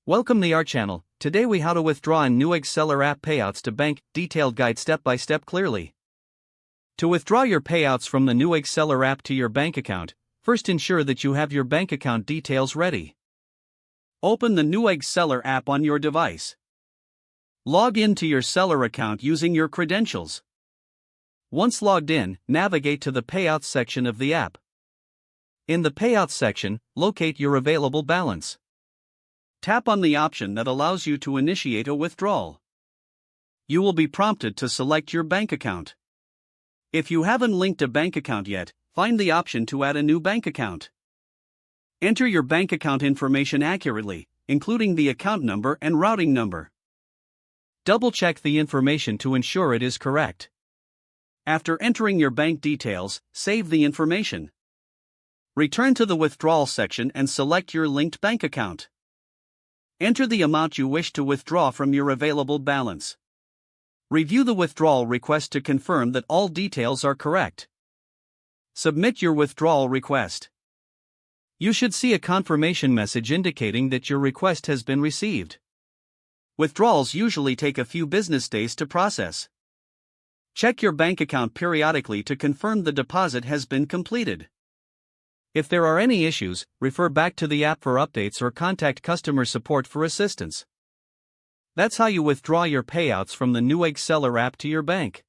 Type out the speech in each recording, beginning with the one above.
Welcome to our channel. Today we how to withdraw in Newegg Seller App payouts to bank, detailed guide step by step clearly. To withdraw your payouts from the Newegg Seller App to your bank account, first ensure that you have your bank account details ready. Open the Newegg Seller App on your device. Log in to your seller account using your credentials. Once logged in, navigate to the Payouts section of the app. In the Payouts section, locate your available balance. Tap on the option that allows you to initiate a withdrawal. You will be prompted to select your bank account. If you haven't linked a bank account yet, find the option to add a new bank account. Enter your bank account information accurately, including the account number and routing number. Double-check the information to ensure it is correct. After entering your bank details, save the information. Return to the withdrawal section and select your linked bank account. Enter the amount you wish to withdraw from your available balance. Review the withdrawal request to confirm that all details are correct. Submit your withdrawal request. You should see a confirmation message indicating that your request has been received. Withdrawals usually take a few business days to process. Check your bank account periodically to confirm the deposit has been completed. If there are any issues, refer back to the app for updates or contact customer support for assistance. That's how you withdraw your payouts from the Newegg Seller App to your bank.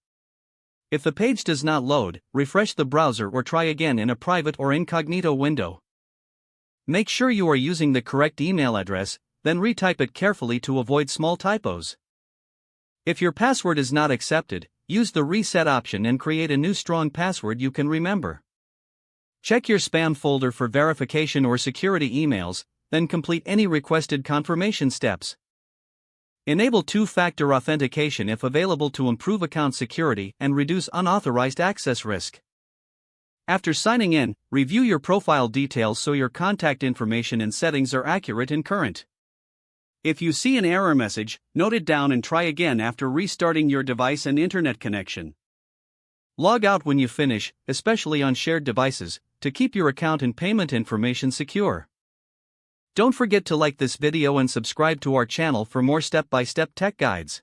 If the page does not load, refresh the browser or try again in a private or incognito window. Make sure you are using the correct email address, then retype it carefully to avoid small typos. If your password is not accepted, use the reset option and create a new strong password you can remember. Check your spam folder for verification or security emails, then complete any requested confirmation steps. Enable two-factor authentication if available to improve account security and reduce unauthorized access risk. After signing in, review your profile details so your contact information and settings are accurate and current. If you see an error message, note it down and try again after restarting your device and internet connection. Log out when you finish, especially on shared devices, to keep your account and payment information secure. Don't forget to like this video and subscribe to our channel for more step-by-step tech guides.